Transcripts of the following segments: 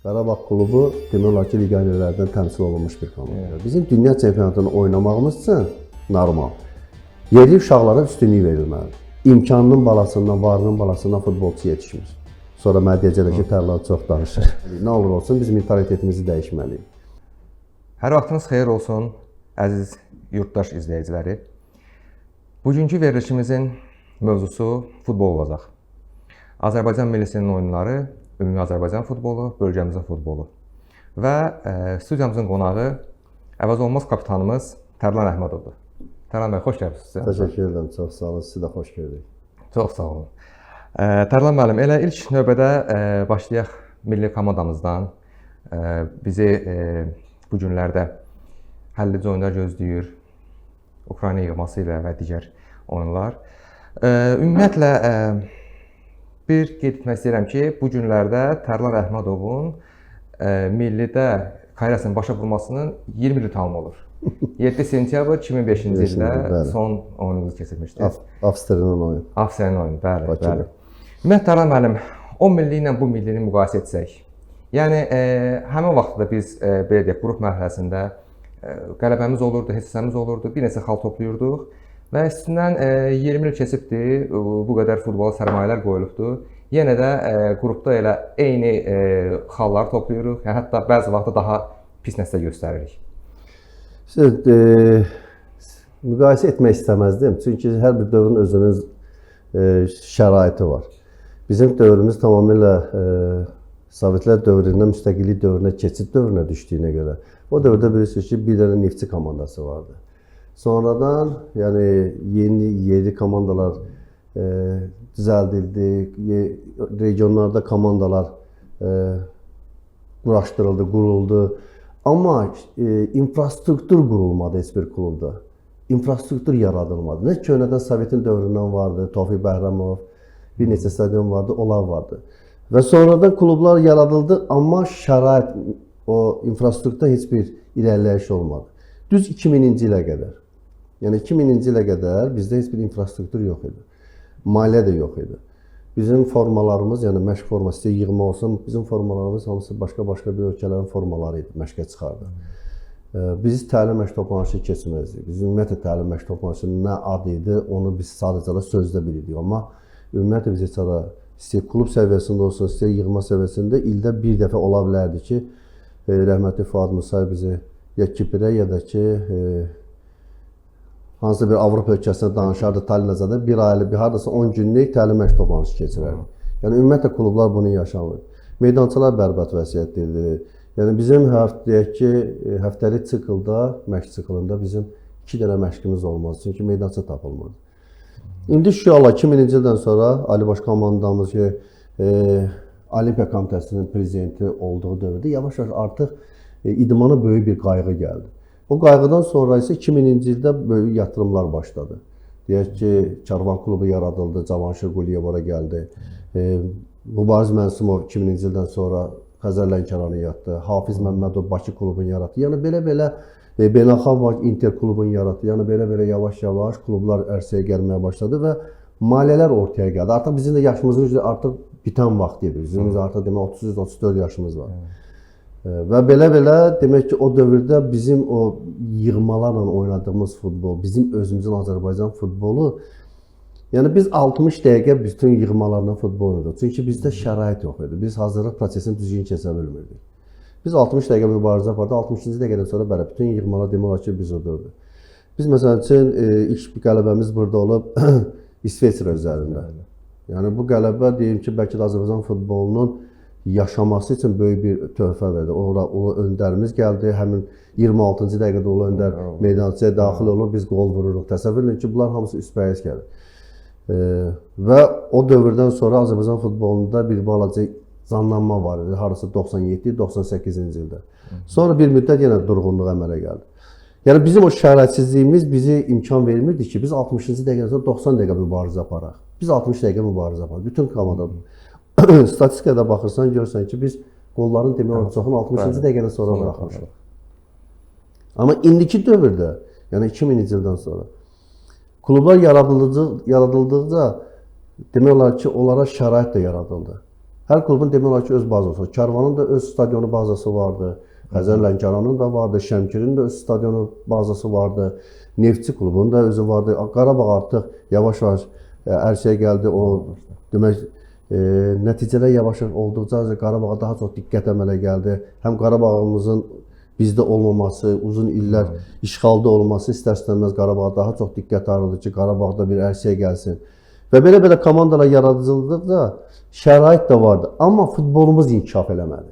Qarabağ klubu demək olar ki, legionerlərdən təmsil olunmuş bir komandadır. Bizim dünya çempionatını oynamağımız üçün normal. Yerli uşaqlara üstünlük verilməlidir. İmkanının balasından, varının balasından futbolçu yetişmir. Sonra mənə deyəcəklər ki, Tərlan çox danışır. Nə olur olsun, biz mentalitetimizi dəyişməliyik. Hər vaxtınız xeyir olsun, əziz yurttaş izləyiciləri. Bugünkü verilişimizin mövzusu futbol olacaq. Azərbaycan millisinin oyunları, Ümumi Azərbaycan futbolu, bölgəmizin futbolu. Və studiyamızın qonağı əvəz olmaz kapitanımız Tərlan Əhmədovdur. Tərlan bəy, xoş gəlmişsiniz. Təşəkkür edirəm, çox sağ olun. Sizi də xoş gördük. Çox sağ olun. Tərlan müəllim, elə ilk növbədə başlayaq milli komandamızdan. Bizi bu günlərdə həllici oyunlar gözləyir. Ukrayna yığması ilə və digər oyunlar. Ümumiyyətlə, bir qeyd etmək istəyirəm ki, bu günlərdə Tərlan Əhmədovun millidə karyerasının başa vurmasının 20 ili tamam olur. 7 sentyabr 2005-ci ildə son oyunumuzu keçirmişdir. Avstriyanın oyunu. Avstriyanın oyunu, bəli. Ümumiyyətlə, Tərlan müəllim, o milli ilə bu millini müqayisə etsək, yəni həmin vaxtda biz, belə deyək, qrup mərhələsində qələbəmiz olurdu, hissəmiz olurdu, bir neçə xal toplayırdıq. Və üstündən 20 il keçibdir, bu qədər futbola sərmayələr qoyulubdur. Yenə də qrupda elə eyni xalları toplayırıq, yəni hətta bəzi vaxtda daha pis nəticə göstəririk. Müqayisə etmək istəməzdim, çünki hər bir dövrün özünün şəraiti var. Bizim dövrümüz tamamilə Sovetlər dövründən müstəqillik dövrünə, keçid dövrünə düşdüyünə görə. O dövrdə bilirsiniz ki, bir dənə neftçi komandası vardı. Sonradan yəni yeni yerli komandalar düzəldildi, regionlarda komandalar quraşdırıldı, quruldu. Amma infrastruktur qurulmadı heç bir klubda. İnfrastruktur yaradılmadı. Nə köhnədən Sovetin dövründən vardı, Tofiq Bəhramov, bir neçə stadion vardı, onlar vardı. Və sonradan klublar yaradıldı, amma şərait, o infrastrukturda heç bir irəliləyiş olmadı. Düz 2000-ci ilə qədər. Yəni 2000-ci ilə qədər bizdə heç bir infrastruktur yox idi. Maliyyə də yox idi. Bizim formalarımız, yəni məşq forması yığma olsun, bizim formalarımız hamısı başqa-başqa bir ölkələrin formaları idi, məşqə çıxardı. Biz təlim məşq toplanışı keçməzdik. Biz ümumiyyətlə təlim məşq toplanışı nə ad idi, onu biz sadəcə sözdə bilirdik. Amma ümumiyyətlə biz heç ara istəyir klub səviyyəsində olsun, istəyir yığma səviyyəsində ildə bir dəfə ola bilərdi ki, rəhmətli Fuad Musayev bizi ya Kiprə ya da ki, hansısa bir Avropa ölkəsində danışardı Tallinnəcədə bir aylı, bir hardasa 10 günlük təlim məşq toplanışı keçirərdi. Yəni ümumiyyətlə klublar bunu yaşamır. Meydançalar bərbad vəziyyətdədir. Yəni bizim deyək ki, həftəlik siklda, məşq siklında bizim 2 dənə məşqimiz olmaz, çünki meydança tapılmırdı. İndi şüala 2000-ci ildən sonra Ali Baş komandamız ki, Olimpiya Komitəsinin prezidenti olduğu dövrdə yavaş-yavaş artıq idmana böyük bir qayğı gəldi. O qayğıdan sonra isə 2000-ci ildə böyük yatırımlar başladı. Deyək ki, Karvan klubu yaradıldı, Cavanşir Quliyev ora gəldi. Mübariz Mənsumov 2000-ci ildən sonra Xəzər Lənkəranı yaratdı. Hafiz Məmmədov Bakı klubunu yaratdı. Yəni belə-belə Beynəlxalq Inter klubunu yaratdı. Yəni belə-belə yavaş-yavaş klublar ərsəyə gəlməyə başladı və maliyyələr ortaya gəldi. Artıq bizim də yaşımızın artıq bitən vaxt idi. Bizim artıq demək 33-34 yaşımız var. Və belə-belə demək ki, o dövrdə bizim o yığmalarla oynadığımız futbol, bizim özümüzün Azərbaycan futbolu, yəni biz 60 dəqiqə bütün yığmalarla futbol oynadıq. Çünki bizdə şərait yox idi. Biz hazırlıq prosesini düzgün keçə bilmirdik. Biz 60 dəqiqə mübarizə apardı. 60-cı dəqiqədən sonra belə bütün yığmalar demək olar ki, biz odurdu. Biz məsələn üçün ilk bir qələbəmiz burada olub İsveçrə üzərində. Yəni bu qələbə deyim ki, bəlkə də Azərbaycan futbolunun yaşaması üçün böyük bir töhfə verdi. O öndərimiz gəldi, həmin 26-cı dəqiqədə o öndər meydançaya daxil olur, biz qol vururuq. Təsəvvür edin ki, bunlar hamısı üstbəyiz gəlir. Və o dövrdən sonra Azərbaycan futbolunda bir balaca canlanma var idi, harası 97-98-ci ildə. Sonra bir müddət yenə durğunluq əmələ gəldi. Yəni bizim o şəraitsizliyimiz bizi imkan vermirdi ki, biz 60-cı dəqiqədən sonra 90 dəqiqə mübarizə aparaq. Biz 60 dəqiqə mübarizə aparaq. Bütün komanda statistikada baxırsan, görürsən ki, biz qolların demək olar çoxunu 60-cı dəqiqədən sonra buraxmışıq. Amma indiki dövrdə, yəni 2000-ci ildən sonra klublar yaradıldıqca demək olar ki, onlara şərait də yaradıldı. Hər klubun demək olar ki, öz bazası var. Karvanın da öz stadionu bazası vardı. Xəzər Lənkəranın da vardı. Şəmkirin də öz stadionu bazası vardı. Neftçi klubunun da özü vardı. Qarabağ artıq yavaş-yavaş ərsəyə gəldi. O demək nəticələr yavaş-yavaş olduqca Qarabağa daha çox diqqət əmələ gəldi. Həm Qarabağımızın bizdə olmaması, uzun illər işğalda olması istər-istəməz Qarabağa daha çox diqqət ayrıldı ki, Qarabağda bir ərsəyə gəlsin. Və belə-belə komandalar yaradıldıqca şərait də vardı. Amma futbolumuz inkişaf eləmədi.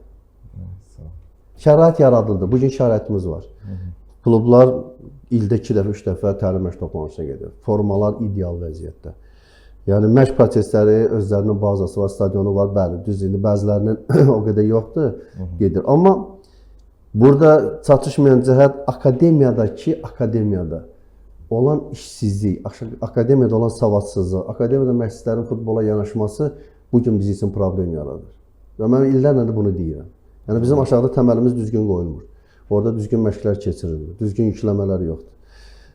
Şərait yaradıldı. Bugün şəraitimiz var. Klublar ildə 2 dəfə, 3 dəfə təlim məşq toplanışına gedir. Formalar ideal vəziyyətdə. Yəni məşq prosesləri özlərinin bazası var, stadionu var, bəli, düz indi bəzilərinin o qədər yoxdur, gedir. Amma burada çatışmayan cəhət akademiyada olan işsizlik, akademiyada olan savadsızlıq, akademiyada məşqçilərin futbola yanaşması bugün bizim üçün problem yaradır. Və mən illərlə də bunu deyirəm. Yəni bizim aşağıda təməlimiz düzgün qoyulmur. Orada düzgün məşqlər keçirilir, düzgün yükləmələr yoxdur.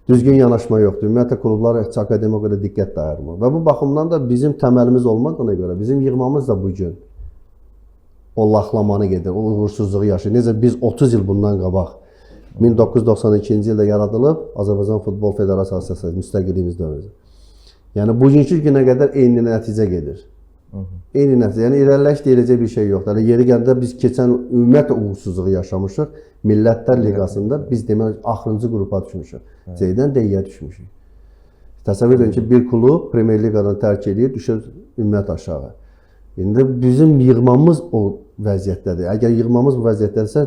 Düzgün yanaşma yoxdur. Ümumiyyətlə klublar akademiyaya görə diqqət də ayırmır. Və bu baxımdan da bizim təməlimiz olmadığına görə bizim yığmamız da bugün o laxlamanı gedir, o uğursuzluğu yaşayır. Necə biz 30 il bundan qabaq 1992-ci ildə yaradılıb Azərbaycan Futbol Federasiyası müstəqilliyimiz dövründə. Yəni bugünkü günə qədər eyni nəticə gedir. Eyni nəticə. Yəni irəliləş deyiləcək bir şey yoxdur. Yəni yeri gəldikdə biz keçən ümumiyyətlə uğursuzluğu yaşamışıq. Millətlər Liqasında biz demək axırıncı qrupa düşmüşük. C-dən D-yə düşmüşük. Təsəvvür edin ki, bir klub Premyer Liqadan tərk edir, düşür ümumiyyət aşağı. İndi bizim yığmamız o vəziyyətdədir. Əgər yığmamız bu vəziyyətdədirsə,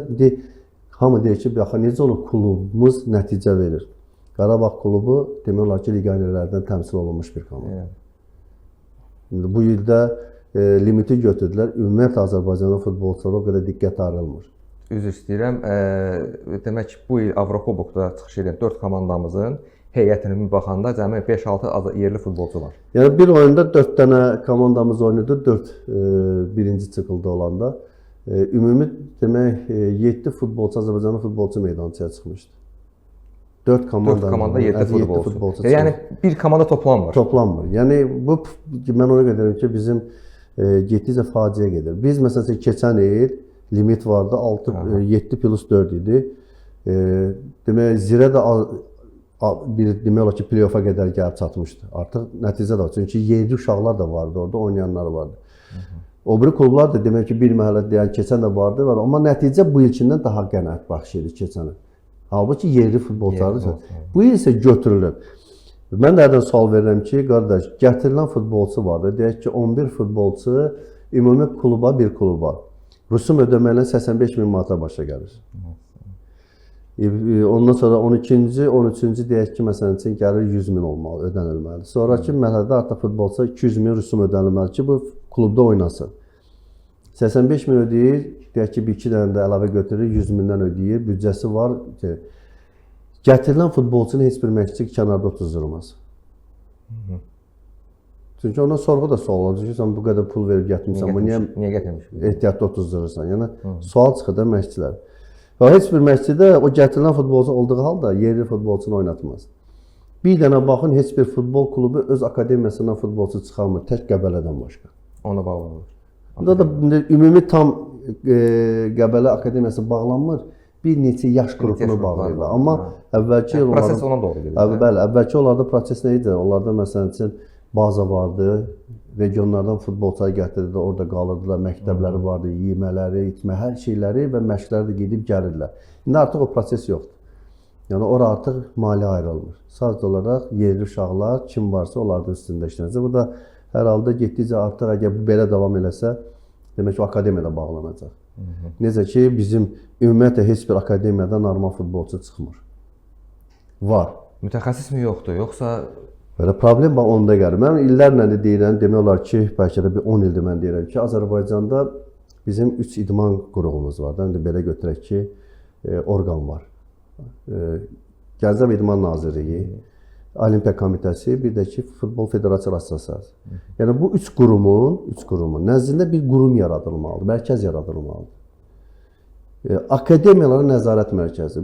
hamı deyir ki, baxın necə olur klubumuz nəticə verir. Qarabağ klubu demək olar ki, legionerlərdən təmsil olunmuş bir komanda. İndi bu ildə limiti götürdülər. Ümumiyyətlə Azərbaycanın futbolçuları o qədər diqqət ayrılmır. Üzr istəyirəm. Demək ki, bu il Avrokubokda çıxış edən 4 komandamızın heyətini baxanda cəmi 5-6 yerli futbolçu var. Yəni bir oyunda 4 dənə komandamız oynadı, 4 birinci siklda olanda. Ümumi demək 7 futbolçu Azərbaycanın futbolçu meydançaya çıxmışdı. 4 komanda 7 futbolçu. Yəni bir komanda toplanmır. Toplanmır. Yəni bu mən ona görə deyirəm ki, bizim getdikcə faciə gedir. Biz məsələn keçən il limit vardı, 7 plus 4 idi. Demək Zirə də demək olar ki, play-offa qədər gəlib çatmışdı. Artıq nəticə də var. Çünki yerli uşaqlar da vardı orada, oynayanlar vardı. O biri klublar da demək ki, bir məhəllə deyən keçən də vardı, amma nəticə bu ilkindən daha qənaət bəxş edir keçən il. Halbuki yerli futbolçulardır. Bu il isə götürülüb. Mən nədən sual verirəm ki, qardaş, gətirilən futbolçu vardı. Deyək ki, 11 futbolçu ümumi kluba, bir kluba. Rüsum ödəməklə 85.000 manata başa gəlir. Ondan sonra 12-ci, 13-cü deyək ki, məsələn üçün gəlir 100.000 olmalı, ödənilməlidir. Sonraki mərhələdə artıq futbolçuya 200.000 rüsum ödənilməlidir ki, bu klubda oynasın. 85.000 ödəyir, deyək ki, bir iki dənə də əlavə götürür, 100.000-dən ödəyir, büdcəsi var ki, gətirilən futbolçunun heç bir məşqçi kənarda otuzdurmaz. Çünki ondan sorğu da sual olacaq ki, sən bu qədər pul verib gətirmişsən, bu niyə gətirmişsən? Ehtiyatda otuzdurursan. Yəni sual çıxır da məşqçilər. Və heç bir məşqçidə o gətirilən futbolçu olduğu halda yerli futbolçunu oynatmaz. Bir dənə baxın, heç bir futbol klubu öz akademiyasından futbolçu çıxarmır, tək Qəbələdən başqa. Ona bağlanır. Burada da ümumi tam Qəbələ akademiyası bağlanmır. Bir neçə yaş qrupunu bağlayırlar. Amma əvvəlki il proses ona doğru gedir. Bəli, əvvəlki onlarda proses nə idi? Onlarda məsələn üçün baza vardı, regionlardan futbolçular gətirirdi, orada qalırdılar, məktəbləri vardı, yemələri, içmə, hər şeyləri və məşqləri də gedib gəlirdilər. İndi artıq o proses yoxdur. Yəni ora artıq maliyyə ayrılmır. Sadəcə olaraq yerli uşaqlar kim varsa onların üstündə işlənəcək. Bu da hər halda getdikcə artıq əgər bu belə davam eləsə, demək ki, akademiyada bağlanacaq. Necə ki, bizim ümumiyyətlə heç bir akademiyadan normal futbolçu çıxmır. Var. Mütəxəssis mi yoxdur, yoxsa belə problem bax onda gəlir. Mən illərlə də deyirəm, demək olar ki, bəlkə də bir 10 ildir mən deyirəm ki, Azərbaycanda bizim 3 idman qurğumuz var. İndi belə götürək ki, orqan var. Gənclər və İdman Nazirliyi, Olimpiya Komitəsi, bir də ki, Futbol Federasiya Assosiasiyası. Yəni bu 3 qurumun nəzdində bir qurum yaradılmalıdır, mərkəz yaradılmalıdır. Akademiyalara nəzarət mərkəzi.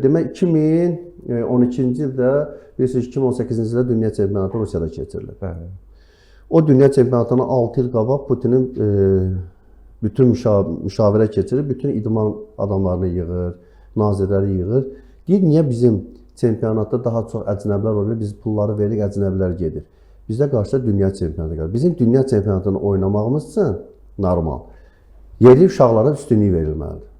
Demək 2012-ci ildə, bilirsiniz 2018-ci ildə dünya çempionatı Rusiyada keçirilir. O dünya çempionatına 6 il qabaq Putinin bütün müşavirə keçirib, bütün idman adamlarını yığır, nazirləri yığır. Deyir, niyə bizim çempionatda daha çox əcnəbilər olur, biz pulları veririk, əcnəbilər gedir. Bizdə qarşıda dünya çempionatı gəlir. Bizim dünya çempionatını oynamağımız üçün normal. Yerli uşaqlara üstünlük verilməlidir.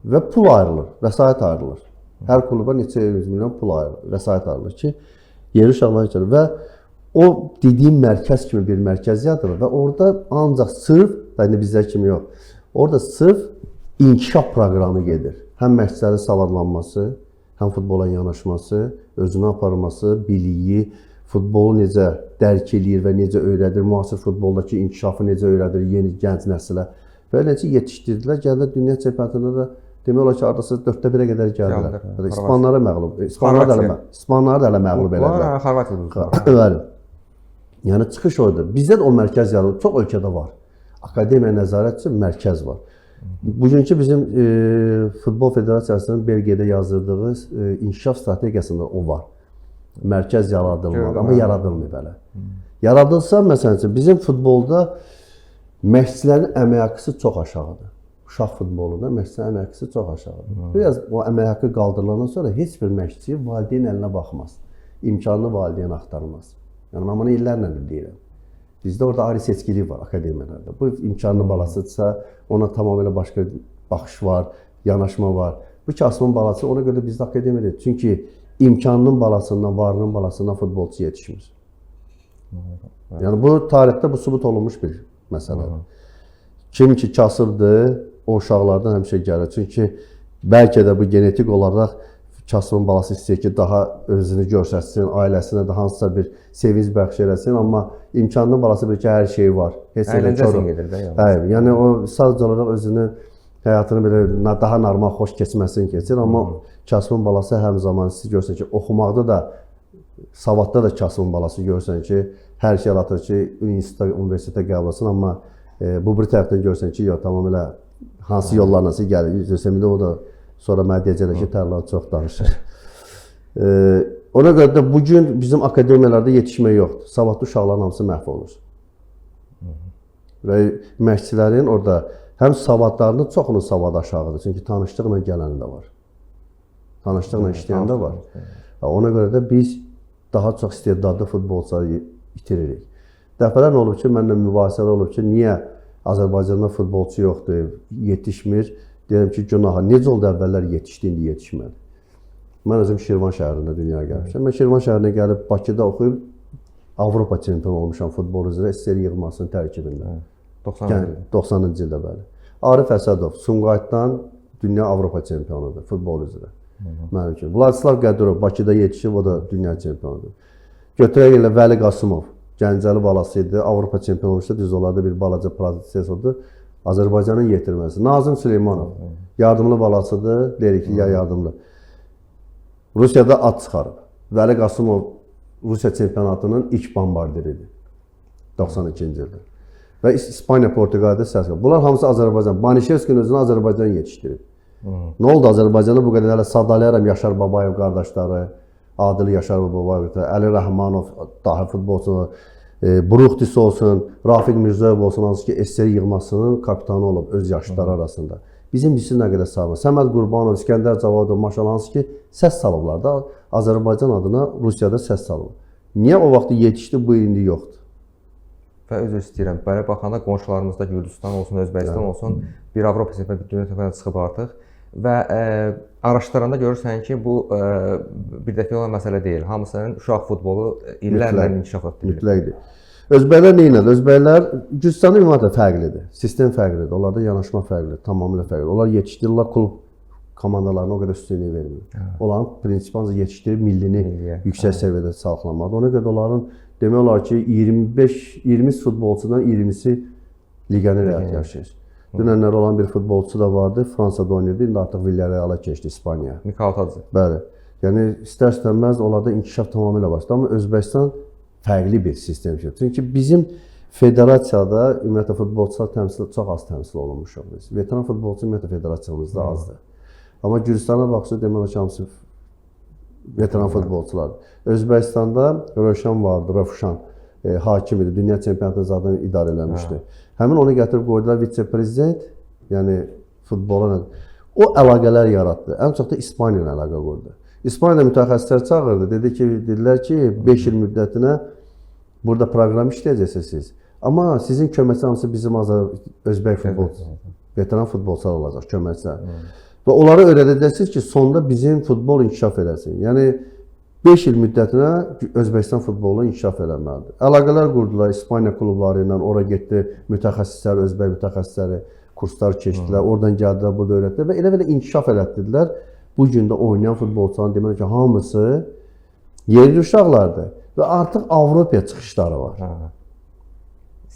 Və pul ayrılır, vəsait ayrılır. Hər kluba neçə 100 milyon pul ayrılır, vəsait ayrılır ki, yerli uşaqlar üçün. Və o dediyim mərkəz kimi bir mərkəz yaradılır və orada ancaq sırf, yəni bizdə kimi yox, orada sırf inkişaf proqramı gedir. Həm məşqçilərin savadlanması, həm futbola yanaşması, özünə aparması, biliyi, futbolu necə dərk eləyir və necə öyrədir, müasir futboldakı inkişafı necə öyrədir yeni gənc nəslə. Və eləcə yetişdirdilər, gəldilər dünya çempionatında da demək olar ki, ardası 4-1-ə qədər gəldilər. İspanlara məğlub, İspanlara da hələ məğlub elədilər. Xorvatiya. Yəni çıxış oydu. Bizdə də o mərkəz yaradılır. Çox ölkədə var. Akademiya nəzarət üçün mərkəz var. Bugünkü bizim Futbol Federasiyasının Belgiyada yazdırdığı inkişaf strategiyasında o var. Mərkəz yaradılmalı, amma yaradılmıyor belə. Yaradılsa, məsələn, bizim futbolda məşqçilərin əmək haqqısı çox aşağıdır. Uşaq futbolunda məşqçilərin əmək haqqısı çox aşağıdır. Biraz o əmək haqqı qaldırılandan sonra heç bir məşqçi valideyn əlinə baxmaz. İmkanlı valideyn axtarmaz. Yəni mən bunu illərlə deyirəm. Bizdə orada ayrı seçkilik var akademiyalarda. Bu imkanlı balasıdırsa, ona tamamilə başqa baxış var, yanaşma var. Bu kasımın balası ona görə bizdə akademiyadır. Çünki imkanının balasından, varının balasından futbolçu yetişmir. Yəni bu tarixdə bu sübut olunmuş bir məsələdir. Kim ki kasıbdır, o uşaqlardan həmişə gəlir. Çünki bəlkə də bu genetik olaraq kasımın balası istəyir ki, daha özünü göstərsin, ailəsinə də hansısa bir sevinç bəxş eləsin, amma imkanlı balası bir ki, hər şey var. Əyləncəsin gedir də. Yəni o sadəcə olaraq özünü, həyatını belə daha normal, xoş keçməsini keçir, amma kasımın balası həm zaman siz görsən ki, oxumaqda da, savadda da kasımın balası görsən ki, hər şey atır ki, universitetə qəbul olsun, amma bu bir tərəfdən görsən ki, yox, tamamilə hansı yollarla gəlir, gözləmində o da sonra mənə deyəcəklər ki, tərlər çox danışır. Ona görə də bugün bizim akademiyalarda yetişmə yoxdur. Savadlı uşaqların hamısı məhv olur. Və məşqçilərin orada həm savadlarının çoxunun savadı aşağıdır. Çünki tanışlıqla gələni də var. Tanışlıqla işləyən də var. Ona görə də biz daha çox istedadlı futbolçuları itiririk. Dəfələr olub ki, mənlə mübahisələr olub ki, niyə Azərbaycanda futbolçu yoxdur, yetişmir? Deyirəm ki, günaha, necə oldu əvvəllər yetişdi, indi yetişmədi. Mən özüm Şirvan şəhərində dünyaya gəlmişəm. Mən Şirvan şəhərinə gəlib Bakıda oxuyub Avropa çempionu olmuşam futbol üzrə SSR yığmasının tərkibində. 90-cı ildə bəli. Arif Əsədov Sumqayıtdan dünya Avropa çempionudur futbol üzrə. Mənim üçün. Vladislav Qədirov Bakıda yetişib, o da dünya çempionudur. Götürək elə Vəli Qasımov, Gəncəli balası idi, Avropa çempionu olmuşdu, düz onlarda bir balaca proses oldu. Azərbaycanın yetirməsi. Nazım Süleymanov, yardımlı balasıdır, deyirik ki, ya yardımlı. Rusiyada at çıxarıb. Vəli Qasımov Rusiya çempionatının ilk bombardiridir. 92-ci ildə. Və İspaniya, Portuqaliyada səs qalıb. Bunlar hamısı Azərbaycan. Banişevskinin özünü Azərbaycan yetişdirib. Nə oldu Azərbaycanda bu qədər? Hələ sadalayaram Yaşar Babayev qardaşları, Adil Yaşar Babayev, Əli Rəhmanov, dahi futbolçu, Bruxtis olsun, Rafiq Mirzəyev olsun, hansı ki SSR yığmasının kapitanı olub öz yaşlıları arasında. Bizim bilsin nə qədər sağlam. Səməd Qurbanov, İskəndər Cavadov, maşallah, hansı ki səs salıblar da Azərbaycan adına Rusiyada səs salıb. Niyə o vaxt yetişdi, bu indi yoxdur? Və özür istəyirəm, belə baxanda qonşularımızda Gürcüstan olsun, Özbəkistan olsun, bir Avropa çempionatı, bir dünya çempionatı çıxıb artıq. Və araşdıranda görürsən ki, bu bir dəfə olan məsələ deyil. Hamısının uşaq futbolu illərlə inkişaf etdirir. Mütləqdir. Özbəklər nə edir? Özbəklər Gürcüstanın ümumiyyətlə fərqlidir. Sistem fərqlidir. Onlarda yanaşma fərqlidir, tamamilə fərqlidir. Onlar yetişdirirlər, klub komandalarına o qədər üstünlük vermir. Onların prinsipi ancaq yetişdirib millini yüksək səviyyədə saxlamalıdır. Ona görə onların demək olar ki, 20 futbolçudan 20-si legioner həyat yaşayır. Dünənlər olan bir futbolçu da vardı, Fransada oynayırdı, indi artıq Villarreal'a keçdi İspaniya. Mikal Tadze. Bəli. Yəni istər-istəməz onlarda inkişaf tamamilə başladı, amma Özbəkistan fərqli bir sistem ki. Çünki bizim federasiyada ümumiyyətlə futbolçular təmsil çox az təmsil olunmuşuq biz. Veteran futbolçu ümumiyyətlə federasiyamızda azdır. Amma Gürcüstana baxsa demək olar ki, hamısı veteran futbolçulardır. Özbəkistanda Rövşan vardı, Rövşan. hakim idi. Dünya çempionatını zaten idarə eləmişdi. Həmin onu gətirib qoydular vitse-prezident, yəni futbola. O əlaqələr yaratdı. Ən çox da İspaniya ilə əlaqə qurdu. İspaniyada mütəxəssislər çağırdı. Dedilər ki, 5 il müddətinə burada proqram işləyəcəksiniz. Amma sizin köməkçi hamısı bizim özbək futbolçular, veteran futbolçular olacaq, köməkçilər. Və onları öyrədəcəksiniz ki, sonda bizim futbol inkişaf eləsin. Yəni 5 il müddətinə Özbəkistan futbolunu inkişaf eləməlidir. Əlaqələr qurdular İspaniya klubları ilə, ora getdi mütəxəssislər, özbək mütəxəssisləri kurslar keçdilər, oradan gəldilər, burada öyrətdilər və elə-belə inkişaf elətdirdilər. Bu gün də oynayan futbolçuların demək ki, hamısı yerli uşaqlardır və artıq Avropaya çıxışları var.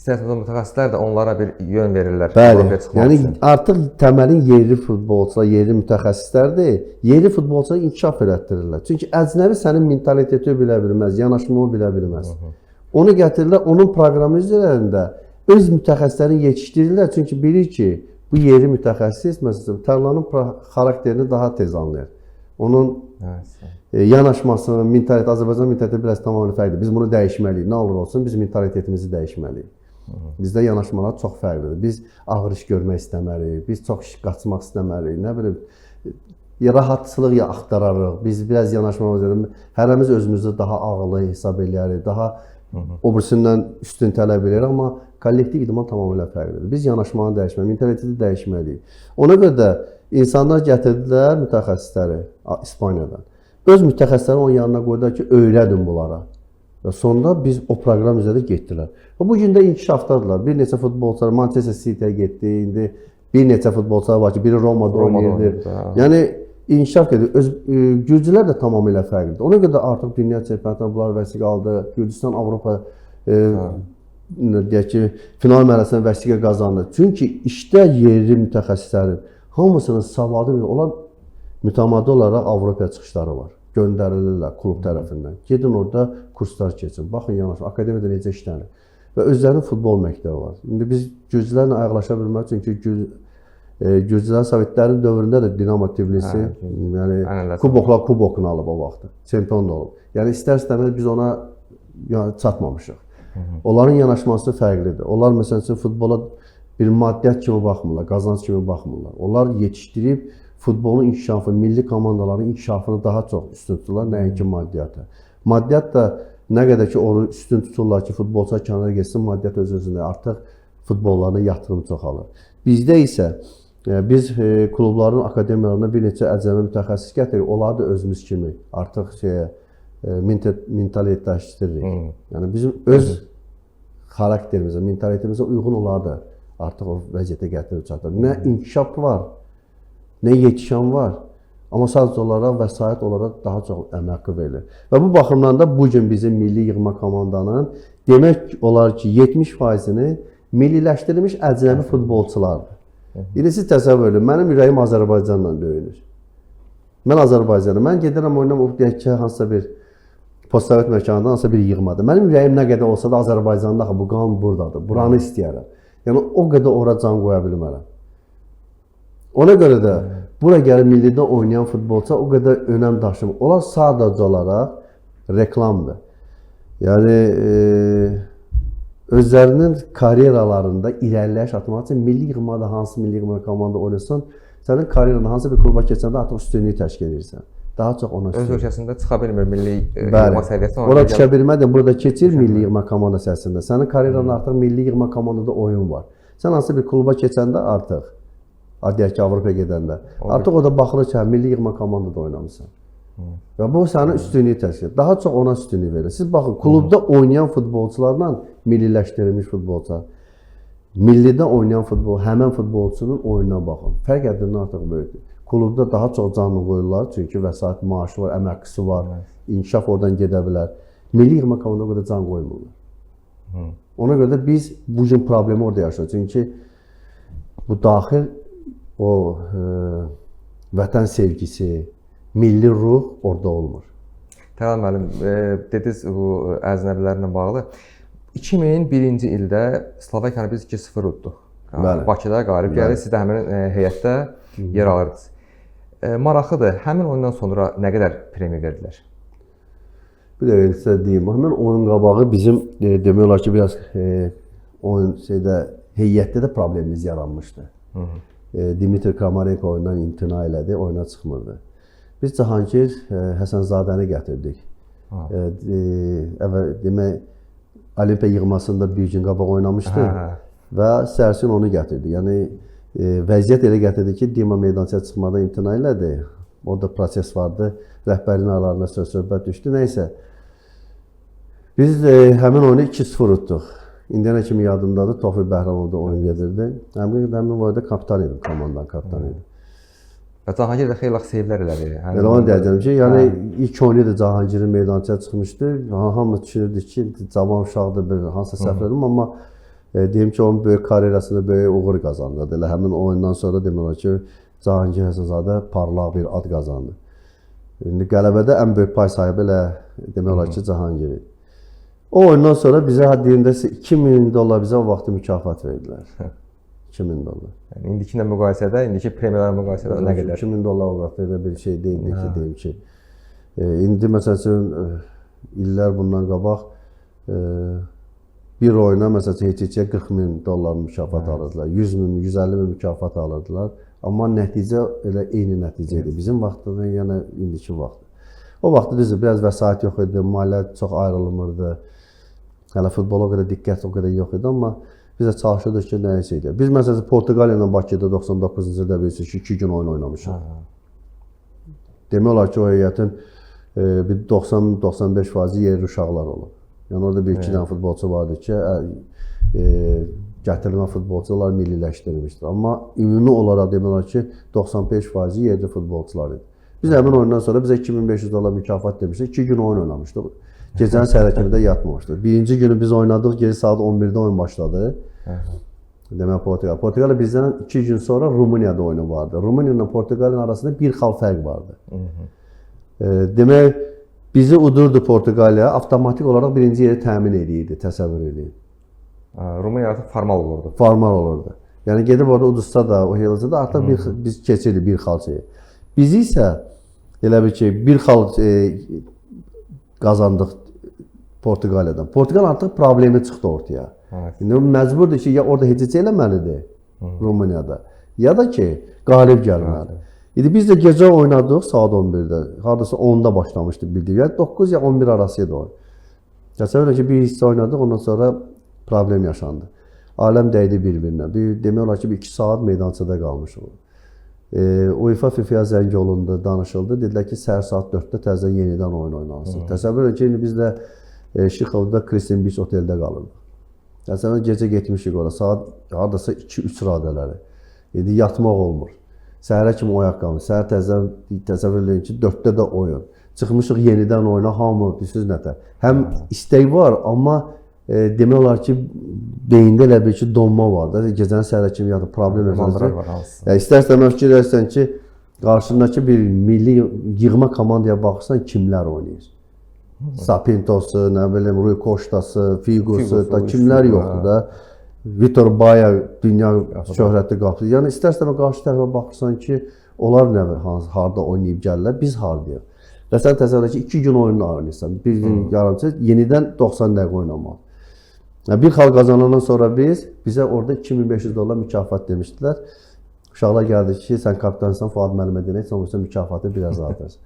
İstərseniz o mütəxəssislər də onlara bir yön verirlər. Bəli, yəni artıq təməlin yerli futbolçular, yerli mütəxəssislərdir. Yerli futbolçuları inkişaf elətdirirlər. Çünki əcnəbi sənin mentaliteti bilə bilməz, yanaşmanı bilə bilməz. Onu gətirirlər, onun proqramı üzərində öz mütəxəssislərini yetişdirirlər. Çünki bilir ki, bu yerli mütəxəssis məsələn tarlanın xarakterini daha tez anlayır. Onun yanaşmasını, mentalitet, Azərbaycan mentaliteti biraz tamamilə fərqlidir. Biz bunu dəyişməliyik. Nə olur olsun, biz mentalitetimizi dəyişməliyik. Bizdə yanaşmalar çox fərqlidir. Biz ağır iş görmək istəmərik, biz çox iş qaçmaq istəmərik. Nə bilim, rahatçılıq axtararıq. Biz biraz yanaşmamız edir. Hərəmiz özümüzü daha ağıllı hesab eləyərik, daha o birisindən üstün tələb edirik, amma kollektiv idman tamamilə fərqlidir. Biz yanaşmanı dəyişməliyik, mentaliteti dəyişməliyik. Ona görə də insanlar gətirdilər mütəxəssisləri İspaniyadan. Öz mütəxəssisləri onun yanına qoydular ki, öyrədin bunlara. Və sonunda biz o proqram üzrə getdilər. Və bu gün də inkişafdadırlar. Bir neçə futbolçular Manchester City-yə getdi, indi bir neçə futbolçular var ki, biri Romada oynayırdı. Yəni inkişaf edir. Gürcülər də tamamilə fərqlidir. Ona görə də artıq dünya çempionatına bunlar vəsiqə aldı. Gürcüstan Avropa deyək ki, final mərhələsində vəsiqə qazandı. Çünki işdə yerli mütəxəssislərin hamısının savadı, onlar mütəmadi olaraq Avropaya çıxışları var. Göndərilirlər klub tərəfindən. Gedin orada kurslar keçin. Baxın yanaş, akademiyada necə işlənir. Və özlərinin futbol məktəbi var. İndi biz gürcülərlə ayaqlaşa bilmərik, çünki gürcülər Sovetlərin dövründə də Dinamo Tbilisi, yəni kubokunu alıb o vaxtda. Çempion da olub. Yəni istər-istəməz biz ona çatmamışıq. Onların yanaşması fərqlidir. Onlar məsələn üçün futbola bir maddiyyat kimi baxmırlar, qazanc kimi baxmırlar. Onlar yetişdirib futbolun inkişafı, milli komandaların inkişafını daha çox üstün tuturlar, nəinki maddiyyatı. Maddiyyat da nə qədər ki, onu üstün tuturlar ki, futbolçular kənara geçsin, maddiyyat öz-özündə artıq futbollarına yatırım çoxalır. Bizdə isə biz klubların akademiyalarına bir neçə əcnəbi mütəxəssis gətiririk, onları da özümüz kimi artıq mentalitləşdiririk. Yəni bizim öz xarakterimizə, mentalitemizə uyğun onları da artıq o vəziyyətə gətirib çatır. Nə inkişaf var, nə yetişən var, amma sadəcə olaraq vəsait olaraq daha çox əmək verilir. Və bu baxımdan da bugün bizim milli yığma komandanın demək olar ki, 70%-ni milliləşdirilmiş əcnəbi futbolçulardır. İndi siz təsəvvür edin, mənim ürəyim Azərbaycanla döyünür. Mən Azərbaycanım, mən gedirəm oynam, deyək ki, hansısa bir postsovet məkanında hansısa bir yığmadır. Mənim ürəyim nə qədər olsa da Azərbaycanda bu qan buradadır, buranı istəyərəm. Yəni o qədər ora can qoya bilmərəm. Ona görə də bura gəlib millidə oynayan futbolçular o qədər önəm daşımır. Onlar sadəcə olaraq reklamdır. Yəni özlərinin karyeralarında irəliləyiş atmaq üçün milli yığmada hansı milli yığma komanda oynasın, sənin karyeranda hansı bir kluba keçəndə artıq üstünlüyü təşkil edirsən. Daha çox ona öz ölkəsində çıxa bilmir milli yığma səviyyəsinə. Ora düşə bilmədən burada keçir milli yığma komanda səviyyəsində. Sənin karyeranda artıq milli yığma komandada oyun var. Sən hansı bir kluba keçəndə artıq deyək ki, Avropaya gedəndə. Artıq o da baxılır ki, milli yığma komandada oynamısan. Və bu sənin üstünlüyü təşkil edir. Daha çox ona üstünlük verir. Siz baxın, klubda oynayan futbolçularla milliləşdirilmiş futbolçular, millidə oynayan həmən futbolçunun oyununa baxın. Fərq həddindən artıq böyükdür. Klubda daha çox canlı qoyurlar, çünki vəsait maaşı var, əməkçisi var, inkişaf oradan gedə bilər. Milli yığma komandada görə can qoymurlar. Ona görə də biz bu gün problemi orada yaşayırıq. Çünki bu daxil o vətən sevgisi, milli ruh orada olmur. Tərlan müəllim, dediniz bu əcnəbilərlə bağlı. 2001-ci ildə Slovakiyanı biz 2-0 utduq. Bakıda qalib gəldi, siz də həmin heyətdə yer alırdınız. Maraqlıdır, həmin oyundan sonra nə qədər premya verdilər? Bir də sizə deyim, həmin oyun qabağı bizim demək olar ki, biraz oyun heyətdə də problemimiz yaranmışdı. Dimitri Kramarenko oyundan imtina elədi, oyuna çıxmırdı. Biz Cahangir Həsənzadəni gətirdik. Demək, Olimpiya yığmasında bir gün qabaq oynamışdı və sərsin onu gətirdi. Yəni, vəziyyət elə gətirdi ki, Dima meydançaya çıxmadan imtina elədi. Orada proses vardı, rəhbərin aralarına söz-söhbət düşdü, neysə. Biz həmin oyunu 2-0 utduq. İndiyənə kimi yadımdadır, Tofiq Bəhramovda oyun gedirdi. Həmin oyunda kapitan idim, komandanın kapitanı idim. Və Cahangir də xeyli sevlər elədi. Elə onu deyəcəm ki, yəni ilk oyunu da Cahangirin meydançaya çıxmışdı. Hamı düşünürdü ki, cavan uşaqdır, hansısa səhv edim, amma deyim ki, onun böyük karyerasında böyük uğur qazandı. Elə həmin oyundan sonra demək olar ki, Cahangir Həsənzadə parlaq bir ad qazandı. İndi qələbədə ən böyük pay sahibi elə demək olar ki, Cahangir idi. O oyundan sonra bizə deyəndə $2000 bizə o vaxtı mükafat verdilər. $2000. Yəni indiki müqayisədə, indiki premiyalar müqayisədə nə qədər? $2000 o vaxt elə bir şey deyildi ki, deyim ki. İndi məsələn illər bundan qabaq bir oyuna məsələn heç-heçə $40,000 mükafat alırdılar, $100,000, $150,000 mükafat alırdılar. Amma nəticə elə eyni nəticə idi. Bizim vaxtda, yəni indiki vaxtda. O vaxtda düzdür, biraz vəsait yox idi, maliyyə çox ayrılmırdı. Hələ futbola o qədər diqqət o qədər yox idi, amma biz də çalışırdıq ki, nəyisə idi. Biz məsələn Portuqaliya ilə Bakıda 99-cu ildə bilirsiniz ki, 2 gün oyun oynamışıq. Demək olar ki, o heyətin bir 90-95% yerli uşaqlar olub. Yəni orada bir iki dənə futbolçu vardı ki, gətirilmə futbolçular milliləşdirilmişdir. Amma ümumi olaraq demək olar ki, 95% yerli futbolçular idi. Biz həmin oyundan sonra bizə $2500 mükafat demişdik. 2 gün oyun oynamışdıq. Gecənin səhər kimi də yatmamışdıq. Birinci günü biz oynadıq, geri saat 11-də oyun başladı. Demək Portuqal. Portuqal bizdən 2 gün sonra Rumuniyada oyunu vardı. Rumuniya ilə Portuqalın arasında bir xal fərq vardı. Demək, bizi udurdu Portuqaliya, avtomatik olaraq birinci yeri təmin edirdi, təsəvvür edin. Rumıniya artıq formal olurdu. Formal olurdu. Yəni gedib orada uduzsa da, o heləcə də artıq biz keçirdik bir xal şeyi. Biz isə elə bir ki, bir xal qazandıq Portuqaliyadan. Portuqal artıq problemi çıxdı ortaya. İndi məcburdur ki, ya orada heç eləməlidir Rumuniyada, ya da ki, qalib gəlməli. İndi biz də gecə oynadıq saat 11-də, hardasa 10-da başlamışdıq bildik. Yəni 9 ya 11 arası idi oyun. Təsəvvür ki, bir hissə oynadıq, ondan sonra problem yaşandı. Aləm dəydi bir-birinə. Demək olar ki, 2 saat meydançada qalmışıq. UEFA FIFA-ya zəng olundu, danışıldı. Dedilər ki, səhər saat 4-də təzə yenidən oyun oynansın. Təsəvvür edin ki, indi biz də Şixovda Kristin Beach oteldə qalırdıq. Təsəvvür gecə getmişik ora, saat hardasa 2-3 radələri. İndi yatmaq olmur. Səhərə kimi oyaq qalmış. Səhər təsəvvür edin ki, 4-də də oyun. Çıxmışıq yenidən oyuna, hamı, bilirsiniz nətər. Həm istək var, amma demək olar ki, beyində elə bir ki, donma var da. Gecənin səhərə kimi yatıb, problem yaşanır. İstərsən fikirlərsən ki, qarşındakı bir milli yığma komandaya baxırsan, kimlər oynayır? Sapintosu, nə bilim, Rui Coştası, Figusu, kimlər yoxdur da. Vitor Baya dünya şöhrətli qapısı. Yəni istərsən qarşı tərəfə baxırsan ki, onlar harda oynayıb gəlirlər, biz hardayıq. Və sən təsəvvür ki, 2 gün oyunu oynayırsan, bir gün yarımçı, yenidən 90 dəqiqə oynamaq. Bir xal qazanandan sonra bizə orada $2500 mükafat demişdilər. Uşaqlar gəldi ki, sən kapitansan, Fuad müəllimə deyək, sonuçta mükafatı biraz artırsan.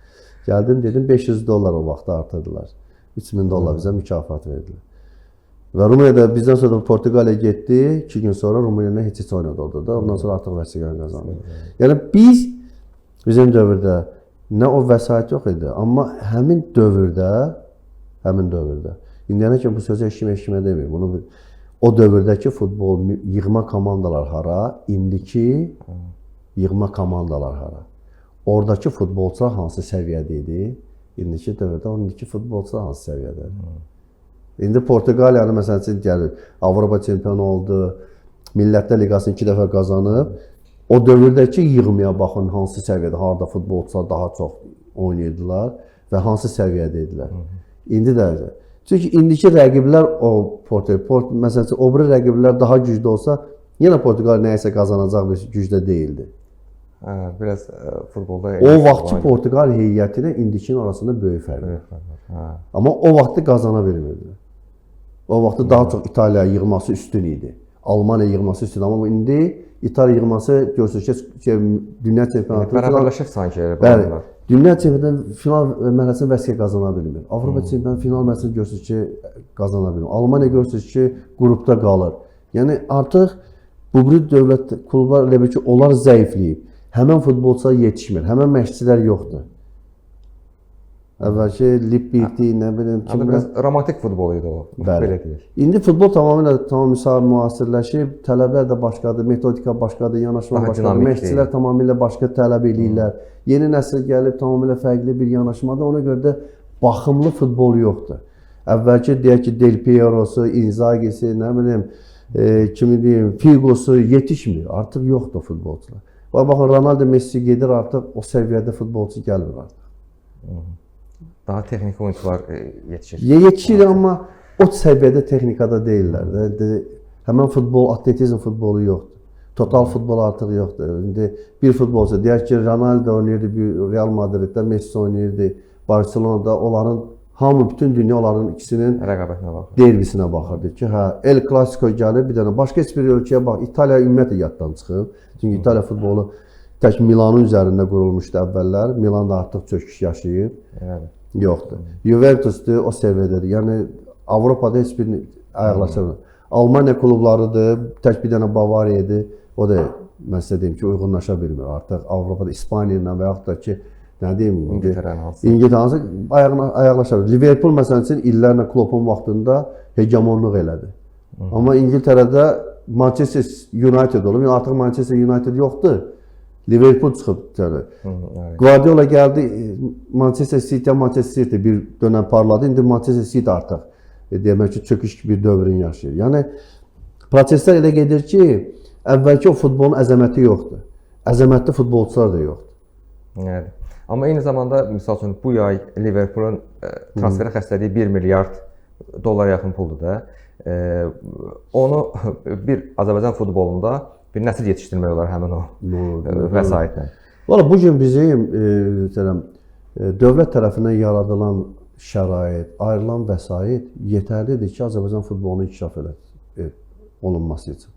Gəldim, dedim, $500 o vaxtı artırdılar. $3000 bizə mükafat verdilər. Və Rumuniyada bizdən sonra Portuqaliya getdi, 2 gün sonra Rumuniyada heç oynadı orada da, ondan sonra artıq vəsiqəni qazandı. Yəni bizim dövrdə nə o vəsait yox idi, amma həmin dövrdə, indiyənə ki bu sözü eşkimə demir, o dövrdəki futbol yığma komandalar hara, indiki yığma komandalar hara. Oradakı futbolçular hansı səviyyədə idi, indiki dövrdə indiki futbolçular hansı səviyyədədir. İndi Portuqaliyanı məsələn gəlir, Avropa çempionu oldu, Millətlər Liqasını 2 dəfə qazanıb. O dövrdəki yığmaya baxın hansı səviyyədə, harda futbolçular daha çox oynayırdılar və hansı səviyyədə idilər. İndi də öyle. Çünki indiki rəqiblər məsələn o biri rəqiblər daha güclü olsa, yenə Portuqaliya nəyəsə qazanacaq bir gücdə deyildi. Biraz futbolda O vaxtki Portuqal heyəti ilə indikinin arasında böyük fərq var. Amma o vaxtı qazana bilmirdilər. O vaxtı daha çox İtaliya yığması üstün idi. Almaniya yığması üstün, amma indi İtaliya yığması görürsünüz ki, dünya çempionatı bərabərləşib sanki. Bəli. Dünya çempionatı final mərhələsində vəssə qazana bilmir. Avropa çempionatı final mərhələsində görürsünüz ki, qazana bilmir. Almaniya görürsünüz ki, qrupda qalır. Yəni artıq bu bir dövlət klublar elə bil ki, onlar zəifləyib. Həmən futbolçular yetişmir, həmən məşqçilər yoxdur. Əvvəlki Lippiti, nə bilim, biraz romantik futbol idi o. Belə deyək. İndi futbol tamamilə müasirləşib, tələblər də başqadır, metodika başqadır, yanaşma başqadır, məşqçilər tamamilə başqa tələb eləyirlər. Yeni nəsil gəlib tamamilə fərqli bir yanaşmadır. Ona görə də baxımlı futbol yoxdur. Əvvəlki deyək ki, Del Piero'su, Inzaghi'si, nə bilim, kimi deyim, Figo'su yetişmir. Artıq yoxdur futbolçular. Baxın, Ronaldo, Messi gedir, artıq o səviyyədə futbolçu gəlmir artıq. Daha texniki oyunçular yetişir. Yetişir, amma o səviyyədə texnikada deyirlər. Həmən futbol, atletizm futbolu yoxdur. Total futbol artıq yoxdur. İndi bir futbolçu, deyək ki, Ronaldo oynayırdı, Real Madriddə, Messi oynayırdı, Barcelona'da, onların hamı, bütün dünya onların ikisinin rəqabətinə baxır. Derbisinə baxırdı ki, hə, El Clasico gəlir, bir dənə başqa heç bir ölkəyə bax, İtaliya ümumiyyətlə yaddan çıxıb. Çünki İtaliya futbolu tək Milanın üzərində qurulmuşdu əvvəllər. Milan da artıq çöküş yaşayıb. Yoxdur. Juventusdur, o səviyyədədir. Yəni Avropada heç bir ayaqlaşamır. Almaniya klublarıdır, tək bir dənə Bavariyadır. O da mən sizə deyim ki, uyğunlaşa bilmir. Artıq Avropada İspaniya ilə və yaxud da ki, nə deyim, İngiltərə hansı ayaqlaşa bilmir. Liverpool məsələn üçün illərlə Kloppun vaxtında hegemonluq elədi. Amma İngiltərədə Manchester United olub. Yəni artıq Manchester United yoxdur. Liverpool çıxıb. Guardiola gəldi, Manchester City bir dönəm parladı. İndi Manchester City artıq demək ki, çöküş bir dövrün yaşayır. Yəni proseslər elə gedir ki, əvvəlki o futbolun əzəməti yoxdur. Əzəmətli futbolçular da yoxdur. Amma eyni zamanda misal üçün bu yay Liverpoolun transfer xərclədiyi 1 milyard dollara yaxın puldur da. Onu bir Azərbaycan futbolunda bir nəsil yetişdirmək olar həmin o vəsaitlə. Valla bu gün bizim dövlət tərəfindən yaradılan şərait, ayrılan vəsait yetərlidir ki, Azərbaycan futbolunun inkişaf olunması üçün.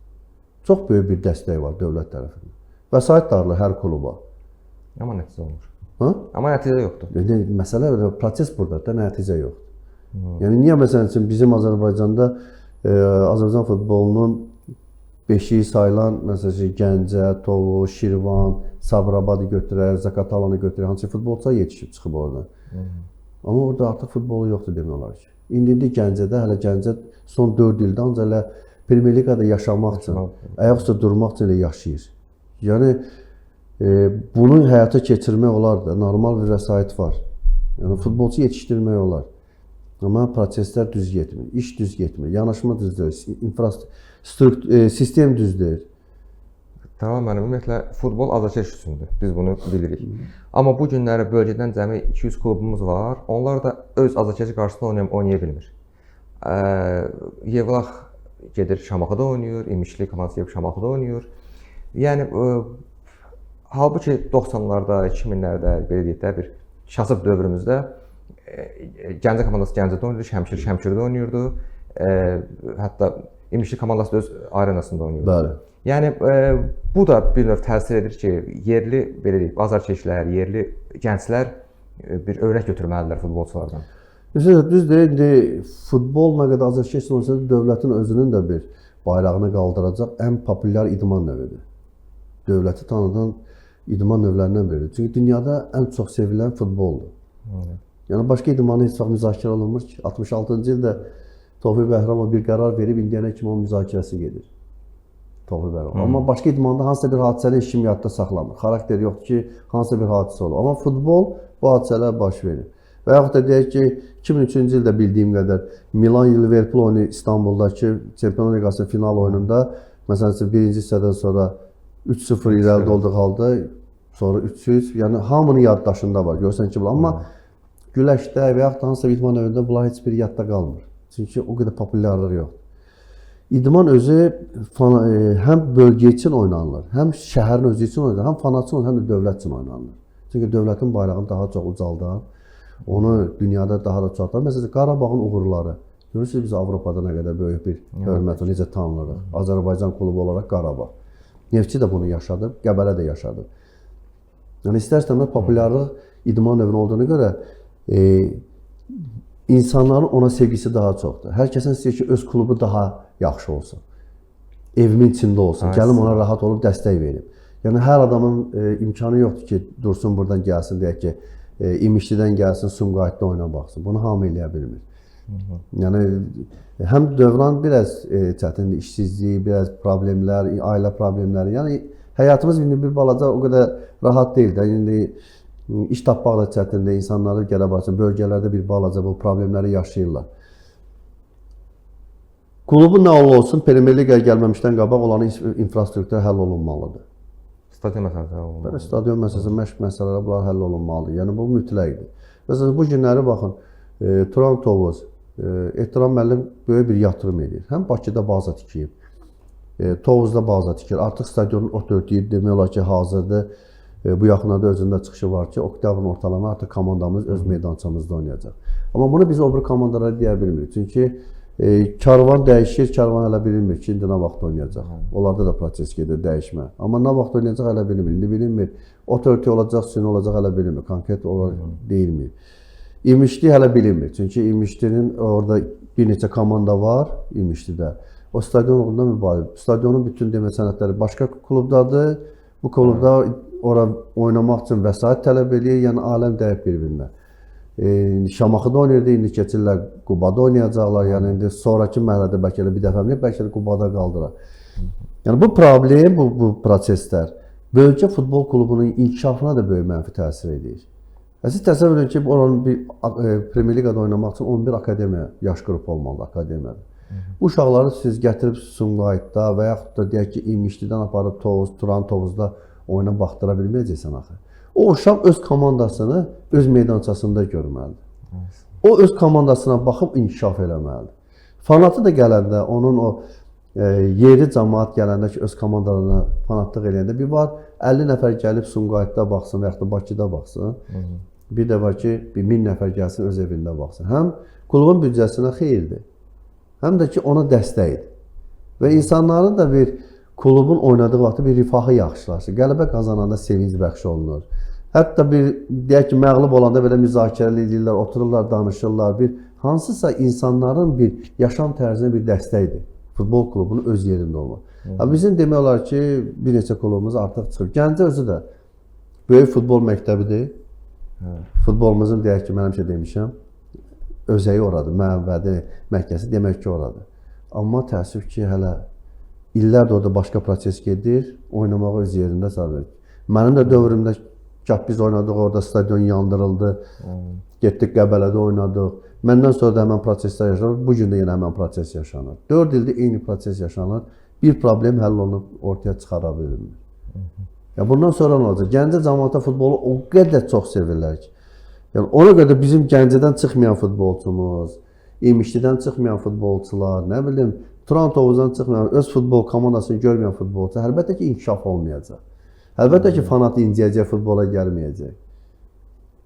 Çox böyük bir dəstək var dövlət tərəfindən. Vəsait darılır hər kluba. Amma nəticə olmur. Amma nəticə yoxdur. Məsələ, proses burada da nəticə yoxdur. Yəni, niyə məsələn üçün bizim Azərbaycanda Azərbaycan futbolunun beşiyi sayılan, məsələn, Gəncə, Tovu, Şirvan, Sabirabadı götürər, Zaqatalanı götürər, hansı futbolçular yetişib çıxıb oradan. Amma orada artıq futbolu yoxdur demək olar ki. İndi Gəncədə, hələ Gəncə son 4 ildə ancaq elə Premier Liqada yaşamaq üçün, ayaq üstə durmaq üçün elə yaşayır. Yəni, bunu həyata keçirmək olar da, normal bir vəsait var. Yəni, futbolçu yetişdirmək olar. Amma proseslər düz getmir, iş düz getmir, yanaşma düz deyil, sistem düz deyil. Tamam, mənim ümumiyyətlə futbol azarkeş üçündür, biz bunu bilirik. Amma bu günləri bölgədən cəmi 200 klubumuz var, onlar da öz azarkeşi qarşısında oynaya bilmir. Yevlax gedir Şamaxıda oynayır, İmişli komandası gedib Şamaxıda oynayır. Yəni, halbuki 90'larda, 2000'lərdə, belə deyək də, bir kasıb dövrümüzdə Gəncə komandası Gəncədə oynayırdı, Şəmkir Şəmkirdə oynayırdı. Hətta İmişli komandası da öz arenasında oynayırdı. Bəli. Yəni, bu da bir növ təsir edir ki, yerli, belə deyək, azarkeşlər, yerli gənclər bir örnək götürməlidirlər futbolçulardan. Düzdür, indi futbol nə qədər azarkeş olsa da dövlətin özünün də bir bayrağını qaldıracaq ən populyar idman növüdür. Dövləti tanıdan idman növlərindən biridir. Çünki dünyada ən çox sevilən futboldur. Yəni, başqa idmanı heç vaxt müzakirə olunmur ki, 66-cı ildə Tofiq Bəhramov bir qərar verib, indiyənə kimi onun müzakirəsi gedir. Tofiq Bəhramov. Amma başqa idmanda hansısa bir hadisəni heç kim yadda saxlamır. Xarakteri yoxdur ki, hansısa bir hadisə olur. Amma futbol bu hadisələr baş verir. Və yaxud da deyək ki, 2003-cü ildə bildiyim qədər Milan-Liverpool oyunu İstanbuldakı Çempionlar Liqası final oyununda, məsələn, birinci hissədən sonra 3-0 irəlidə olduğu halda, sonra 3-3, yəni hamının yaddaşında var, görsən ki, amma güləşdə və yaxud da hansısa idman növündə bunlar heç bir yadda qalmır. Çünki o qədər populyarlıq yoxdur. İdman özü həm bölgə üçün oynanılır, həm şəhərin özü üçün oynanılır, həm fanat üçün, həm də dövlət üçün oynanılır. Çünki dövlətin bayrağını daha çox ucaldar, onu dünyada daha da çoxaltar. Məsələn, Qarabağın uğurları. Görürsünüz biz Avropada nə qədər böyük bir hörmət, necə tanınırıq. Azərbaycan klubu olaraq Qarabağ. Neftçi də bunu yaşadı, Qəbələ də yaşadı. Yəni istər-istəməz populyarlıq idman növünə olduğuna görə insanların ona sevgisi daha çoxdur. Hər kəsin istəyir ki, öz klubu daha yaxşı olsun. Evimin içində olsun. Gəlim ona rahat olub dəstək verim. Yəni hər adamın imkanı yoxdur ki, dursun buradan gəlsin, deyək ki, İmişlidən gəlsin, Sumqayıtda oyuna baxsın. Bunu hamı eləyə bilmir. Yəni həm dövran biraz çətindir, işsizlik, biraz problemlər, ailə problemləri. Yəni həyatımız indi bir balaca o qədər rahat deyil də. İndi iş tapmaq da çətindir, insanları gələ baxsın, bölgələrdə bir balaca bu problemləri yaşayırlar. Klubun nə olsun, Premier Liqaya gəlməmişdən qabaq olanın infrastrukturu həll olunmalıdır. Stadion məsələsi. Stadion məsələsi, məşq məsələləri bunlar həll olunmalıdır. Yəni bu mütləqdir. Məsələn, bu günləri baxın, Turan Tovuz, Ehtiram müəllim böyük bir yatırım edir. Həm Bakıda baza tikib, Tovuzda baza tikir. Artıq stadionun o dörtlüyü demək olar ki, hazırdır. Bu yaxınlarda özündə çıxışı var ki, oktyabrın ortalarına artıq komandamız öz meydançamızda oynayacaq. Amma bunu biz o bir komandalara deyə bilmirik. Çünki karvan dəyişir, karvan hələ bilinmir ki, indi nə vaxt oynayacaq. Onlarda da proses gedir, dəyişmə. Amma nə vaxt oynayacaq hələ bilinmir. İndi bilinmir. O dörtlü olacaq, süni olacaq hələ bilinmir. Konkret olaraq deyilmir. İmişli hələ bilinmir. Çünki İmişlinin orada bir neçə komanda var İmişlidə. O stadion ondan mübarək. Stadionun bütün demə sənədləri başqa klubdadır. Bu klubda ora oynamaq üçün vəsait tələb edir. Yəni aləm dəyib bir-birinə. Şamaxıda oynayırdı, indi keçirlər Qubada oynayacaqlar. Yəni indi sonraki mərhələdə bəlkə də bir dəfə bəlkə də Qubada qaldırar. Yəni bu problem, bu proseslər bölgə futbol klubunun inkişafına da böyük mənfi təsir edir. Siz təsəvvür edin ki, oranın bir Premier Liqada oynamaq üçün 11 akademiya, yaş qrupu olmalı akademiyada. Bu uşaqları siz gətirib Sumqayıtda və yaxud da deyək ki, İmişlidən aparıb Turan Tovuzda oyuna baxdıra bilməyəcəksən axı. O uşaq öz komandasını öz meydançasında görməlidir. O öz komandasına baxıb inkişaf eləməlidir. Fanatı da gələndə, onun o yeri cəmaət gələndə ki, öz komandalarına fanatlıq eləyəndə bir var, 50 nəfər gəlib Sumqayıtda baxsın və yaxud da Bakıda baxsın. Bir də var ki, 1000 nəfər gəlsin öz evində baxsın. Həm klubun büdcəsinə xeyirdir, həm də ki, ona dəstəkdir. Və insanların da bir klubun oynadığı vaxtı bir rifahı yaxşılaşır. Qələbə qazananda sevinc bəxş olunur. Hətta bir, deyək ki, məğlub olanda belə müzakirəli edirlər, otururlar, danışırlar. Bir hansısa insanların bir yaşam tərzinə bir dəstəkdir. Futbol klubunun öz yerində olmaq. Bizim demək olar ki, bir neçə klubumuz artıq çıxır. Gəncə özü də böyük futbol məktəbidir. Futbolumuzun deyək ki, mən həmişə demişəm, özəyi oradır, məbədi, mərkəzi demək ki, oradır. Amma təəssüf ki, hələ illərdir orada başqa proses gedir, oynamağa öz yerində sadəcə. Mənim də dövrümdə gah biz oynadıq, orada stadion yandırıldı, getdik Qəbələdə oynadıq. Məndən sonra da həmən proseslər yaşanır, bugün də yenə həmən proses yaşanır. 4 ildə eyni proses yaşanır, bir problem həll olunub ortaya çıxara bilmir. Bundan sonra nə olacaq? Gəncə cəmiyyətə futbolu o qədər çox sevirlər ki. Yəni ona görə bizim Gəncədən çıxmayan futbolçumuz, İmişlidən çıxmayan futbolçular, nə bilim, Turan Tovuzdan çıxmayan, öz futbol komandasını görməyən futbolçu, əlbəttə ki, inkişaf olmayacaq. Əlbəttə ki, fanatı inciyəcək, futbola gəlməyəcək.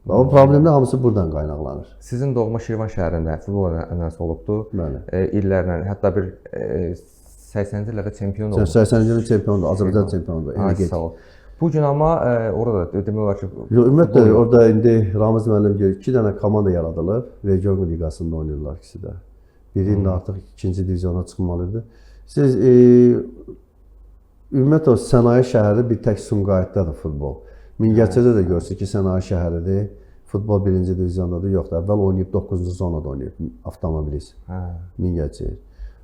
Və o problemlər hamısı buradan qaynaqlanır. Sizin doğma Şirvan şəhərində futbol ənənəsi olubdu. Bəli. İllərlə, hətta bir 80-ci illərdə çempion oldu. 80-ci ilin çempionudur, Azərbaycan çempionudur. Sağ ol. Bugün amma orada demək olar ki... Ümumiyyətlə, orada indi Ramiz müəllim deyir, 2 dənə komanda yaradılır, region liqasında oynayırlar ikisi də. Biri indi artıq 2-ci divizyona çıxmalıdır. Siz, ümumiyyətlə, sənaye şəhəri bir tək Sumqayıtdadır futbol. Mingəçedə də görsün ki, sənaye şəhəridir, futbol 1-ci divizyondadır, yoxdur. Əvvəl oynayıb 9-cu zonada oynayıb avtomobilist Mingəçe.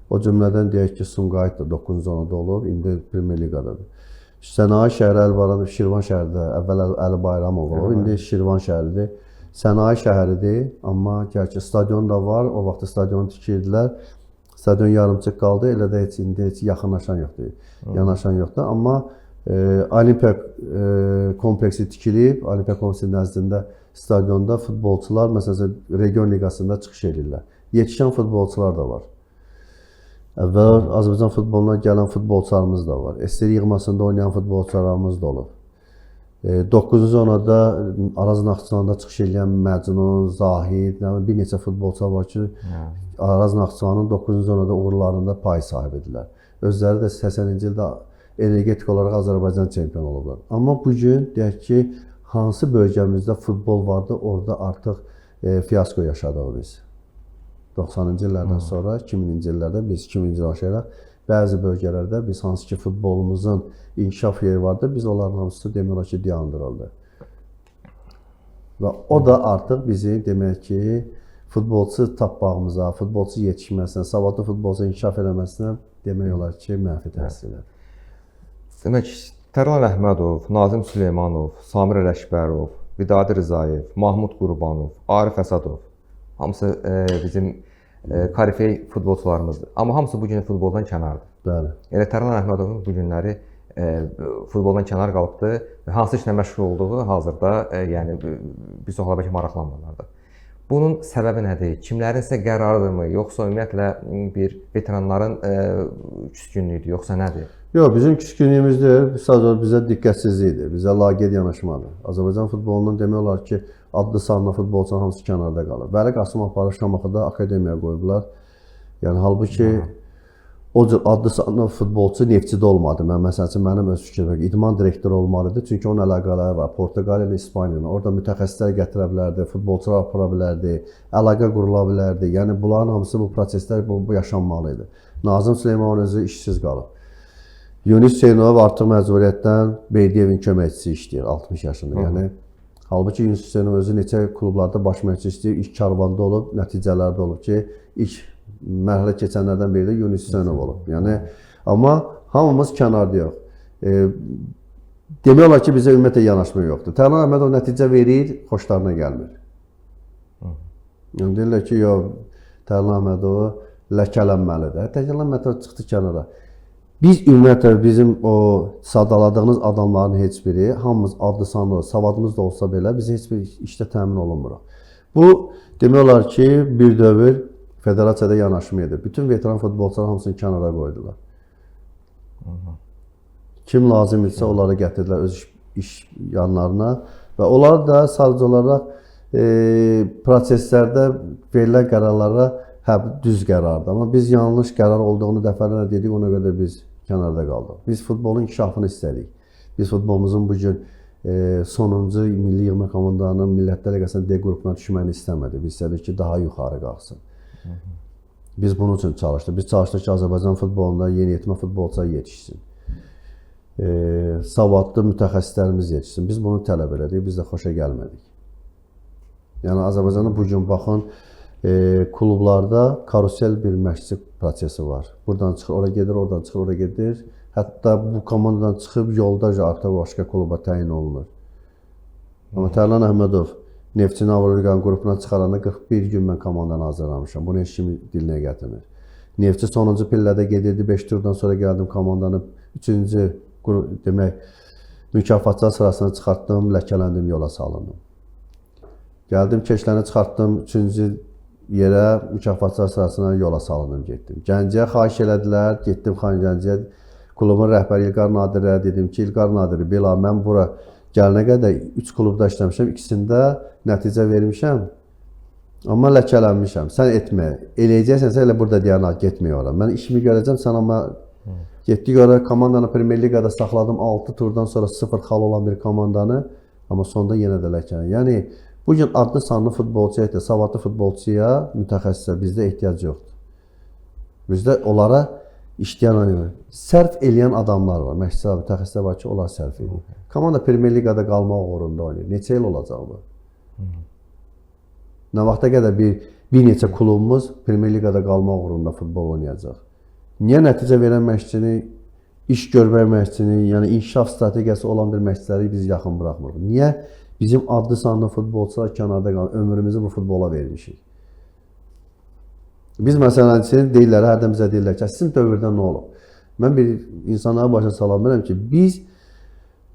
O cümlədən deyək ki, Sumqayıt da 9-cu zonada olub, indi Premier Liqadadır. Sənaye şəhəri Əlbaran, Şirvan şəhərdə əvvəl Əli Bayramov olub, indi Şirvan şəhəridir. Sənaye şəhəridir, amma gerçi stadion da var, o vaxtda stadionu tikirdilər. Stadion yarımçıq qaldı, elə də indi heç yaxınlaşan yoxdur, yanaşan yoxdur. Amma Olimpiya kompleksi tikilib, Olimpiya kompleksinin nəzdində stadionda futbolçular, məsələn, region liqasında çıxış edirlər. Yetişən futbolçular da var. Əvvəl Azərbaycan futboluna gələn futbolçularımız da var. SSR yığmasında oynayan futbolçularımız da olub. 9-cu zonada Araz Naxçıvanda çıxış edən Məcnun, Zahid, bir neçə futbolçular var ki, Araz Naxçıvanın 9-cu zonada uğurlarında pay sahibidirlər. Özləri də 80-ci ildə energetik olaraq Azərbaycan çempionu olublar. Amma bugün deyək ki, hansı bölgəmizdə futbol vardı, orada artıq fiyasko yaşadıq biz. 90-cı illərdən sonra 2000-ci illərdə biz 2000-ci başlayaraq bəzi bölgələrdə biz hansı ki futbolumuzun inkişaf yeri vardı, biz onların hamısı demək olar ki dayandırıldı. Və o da artıq bizi demək ki futbolçu tapmağımıza, futbolçu yetişməsinə, savadlı futbolçu inkişaf eləməsinə demək olar ki mənfi təsir edir. Demək, Tərlan Əhmədov, Nazim Süleymanov, Samir Ələkbərov, Vidadi Rzayev, Mahmud Qurbanov, Arif Əsədov hamısı bizim korifey futbolçularımızdır. Amma hamısı bu gün futboldan kənardır. Bəli. Elə Tərlan Əhmədovun bu günləri futboldan kənar qalıbdı və hansı işlə məşğul olduğu hazırda yəni bir çoxları bəlkə maraqlanmırlar da. Bunun səbəbi nədir? Kimlərinsə qərarıdırmı, yoxsa ümumiyyətlə bir veteranların küskünlüyüdür, yoxsa nədir? Yox, bizim küskünlüyümüz deyil, sadəcə bizə diqqətsizlikdir, bizə laqeyd yanaşmadır. Azərbaycan futbolunun demək olar ki, adlı sanlı futbolçuların hamısı kənarda qalır. Vəli Qasımov aparıb Şamaxıda akademiyaya qoyublar. Yəni halbuki o cür adlı sanlı futbolçu Neftçidə olmadı. Məsəl üçün mənim öz fikrim, idman direktoru olmalıdır. Çünki onun əlaqələri var. Portuqaliya ilə İspaniya ilə. Orada mütəxəssislər gətirə bilərdi, futbolçular apara bilərdi, əlaqə qurula bilərdi. Yəni bunların hamısı bu proseslər bu yaşanmalıydı. Nazım Süleymanov özü işsiz qalıb. Yunus Hüseynov artıq məcburiyyətdən Beydiyevin köməkçisi işləyir 60 yaşında. Yəni halbuki Yunus Hüseynov özü neçə klublarda baş məşqçi işləyir, ilk Karvanda olub, nəticələrdə olub ki, ilk mərhələ keçənlərdən biri də Yunus Hüseynov olub. Yəni amma hamımız kənarda yox. Demək olar ki, bizə ümumiyyətlə yanaşma yoxdur. Tərlan Əhmədov nəticə verir, xoşlarına gəlmir. Yəni deyirlər ki, yox, Tərlan Əhmədov ləkələnməlidir. Tərlan Əhmədov çıxdı kənara. Biz ümumiyyətlə bizim o sadaladığınız adamların heç biri, hamımız adlı sanlı, savadımız da olsa belə biz heç bir işdə təmin olunmuruq. Bu demək olar ki, bir dövr federasiyada yanaşma edir. Bütün veteran futbolçular hamısını kənara qoydular. Kim lazım idisə onları gətirdilər öz iş yanlarına və onlar da sadəcə olaraq proseslərdə verilən qərarlara düz qərardır. Amma biz yanlış qərar olduğunu dəfələrlə dedik, ona görə biz kənarda qaldıq. Biz futbolun inkişafını istədik. Biz futbolumuzun bugün sonuncu milli yığma komandanın Millətlər Liqasının D qrupuna düşməni istəmədik. Biz istədik ki, daha yuxarı qalxsın. Biz bunun üçün çalışdıq. Biz çalışdıq ki, Azərbaycan futbolunda yeniyetmə futbolçular yetişsin. Savadlı mütəxəssislərimiz yetişsin. Biz bunu tələb elədik, biz də xoşa gəlmədik. Yəni Azərbaycanın bugün baxın, klublarda karusel bir məşqçi prosesi var. Buradan çıxır, ora gedir, oradan çıxır, ora gedir. Hətta bu komandadan çıxıb yolda artıq başqa kluba təyin olunur. Amma Tərlan Əhmədov Neftçini Avroliqanın qrupuna çıxaranda 41 gün mən komandanı hazırlamışam. Bunu heç kim dilinə gətirmir. Neftçi sonuncu pillədə gedirdi, 5 turdan sonra gəldim komandanı 3-cü demək mükafatçılar sırasına çıxartdım, ləkələndim, yola salındım. Gəldim, keşləni çıxartdım, 3-cü yerə mükafatçılar sırasına yola salındım, getdim. Gəncəyə xahiş elədilər, getdim Xan Gəncəyə. Klubun rəhbəri İlqar Nadirə dedim ki, İlqar Nadiri, belə mən bura gəlinə qədər 3 klubda işləmişəm, ikisində nəticə vermişəm, amma ləkələnmişəm. Sən etmə, eləyəcəksən, sən elə burada deyənə getməyə ora. Mən işimi görəcəm, sən amma getdik ora, komandanı Premier Liqada saxladım, 6 turdan sonra 0 xal olan bir komandanı, amma sonda yenə də ləkələn. Yəni, bugün adlı sanlı futbolçuya, savadlı futbolçuya, mütəxəssisə bizdə ehtiyac yoxdur. Bizdə onlara işləyən, sərf eləyən adamlar var, məşqçilər, mütəxəssislər var ki, onlar sərf edir. Komanda Premier Liqada qalmaq uğrunda oynayır. Neçə il olacaq bu? Nə vaxta qədər bir neçə klubumuz Premier Liqada qalmaq uğrunda futbol oynayacaq? Niyə nəticə verən məşqçini, iş görmək məşqçini, yəni inkişaf strategiyası olan bir məşqçiləri biz yaxın buraxmırıq? Niyə bizim adlı sanlı futbolçular kənarda qalır, ömrümüzü bu futbola vermişik? Biz məsələn deyirlər, hərdən bizə deyirlər ki, sizin dövrdə nə olub? Mən bir insanlara başa salam verəm ki, biz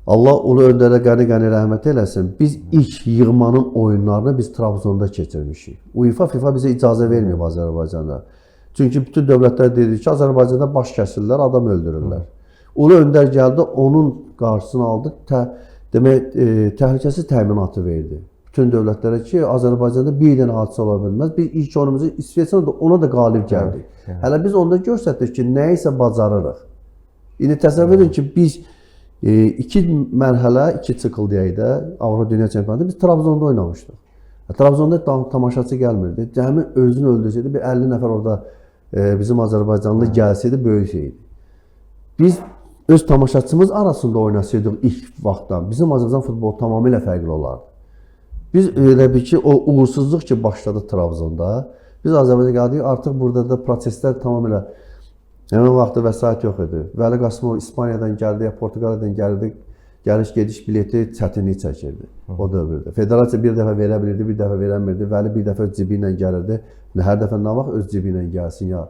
Allah ulu öndərə qəni rəhmət eləsin, biz ilk yığmanın oyunlarını biz Trabzonda keçirmişik. UEFA, FIFA bizə icazə verməyib Azərbaycanda. Çünki bütün dövlətlər dedi ki, Azərbaycanda baş kəsirlər, adam öldürürlər. Ulu öndər gəldi, onun qarşısını aldı, demək, təhlükəsiz təminatı verdi. Bütün dövlətlərə ki, Azərbaycanda bir dənə hadisə ola bilməz. Biz ilk oyunumuzu İsveçrə ona da qalib gəldik. Hələ biz onda göstərdik ki, nə isə bacarırıq. İndi təsəvvür edin ki, biz 2 mərhələ, 2 sikl deyək də, Avropa Dünya Çempionatında biz Trabzonda oynamışdıq. Trabzonda tamaşaçı gəlmirdi. Cəmi özünü öldürsəydi, bir 50 nəfər orada bizim Azərbaycanlı gəlsəydi, böyük şeydi. Biz öz tamaşaçımız arasında oynasaydıq ilk vaxtdan, bizim Azərbaycan futbolu tamamilə fərqli olardı. Biz elə bir ki, o uğursuzluq ki başladı Trabzonda, biz Azərbaycan gəldik, artıq burada da proseslər tamamilə həmin vaxtda vəsait yox idi. Vəli Qasımov İspaniyadan gəldi, Portuqaliyadan gəldi, gəliş-gediş bileti çətinlik çəkirdi o dövrdə. Federasiya bir dəfə verə bilirdi, bir dəfə verəmirdi. Vəli bir dəfə öz cibi ilə gəlirdi. Hər dəfə nə vaxt öz cibi ilə gəlsin ya.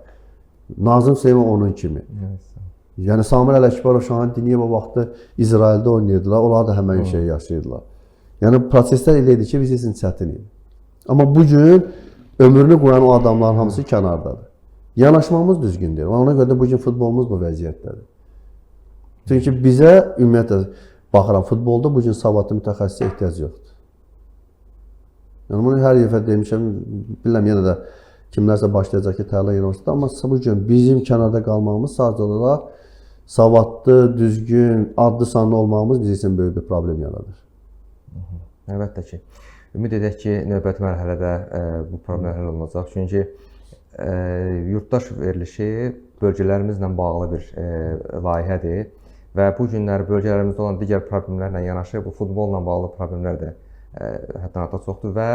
Nazım Süleyman onun kimi. Yəni Samir Ələkbarov, Şahan Diniyev o vaxtı İsraildə oynayırdılar. Onlar da həmin şeyi yaşayırdılar. Yəni proseslər elə idi ki, biz üçün çətin idi. Amma bu gün ömrünü qoyan o adamların hamısı kənardadır. Yanaşmamız düzgündür. Ona görə də bu gün futbolumuz bu vəziyyətdədir. Çünki bizə ümumiyyətlə baxıram, futbolda bu gün savadlı mütəxəssisə ehtiyac yoxdur. Yəni bunu hər dəfə demişəm, bilmirəm yenə də kimlərsə başlayacaq ki, Tərlan Universiteti, amma bu gün bizim kənarda qalmağımız sadəcə olaraq savadlı, düzgün, adlı sanlı olmağımız bizim üçün böyük bir problem yaradır. Əlbəttə ki, ümid edək ki, növbəti mərhələdə bu problem həll olunacaq. Çünki yurttaş verilişi bölgələrimizlə bağlı bir layihədir və bu günlər bölgələrimizdə olan digər problemlərlə yanaşı bu futbolla bağlı problemlər də həddən artıq çoxdur və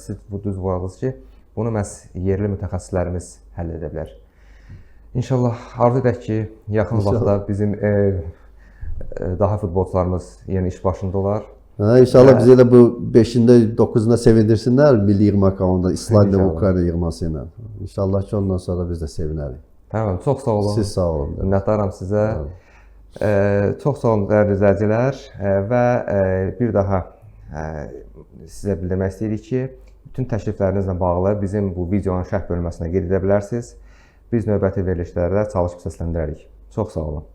siz bu düz vurğuladınız ki, bunu məhz yerli mütəxəssislərimiz həll edə bilər. İnşallah arzu edək ki, yaxın vaxtda bizim daha futbolçularımız yeni iş başında olar. İnşallah bizi də bu 5-də, 9-da sevindirsinlər milli yığma komanda İslandiya və Ukrayna yığması ilə. İnşallah ki, ondan sonra biz də sevinərik. Tamam, çox sağ olun. Siz sağ olun. Minnətdaram sizə. Çox sağ olun dəyərli izləyicilər və bir daha sizə bildirmək istəyirik ki, bütün təkliflərinizlə bağlı bizim bu videonun şərh bölməsinə qeyd edə bilərsiniz. Biz növbəti verilişlərdə çalışıb səsləndirərik. Çox sağ olun.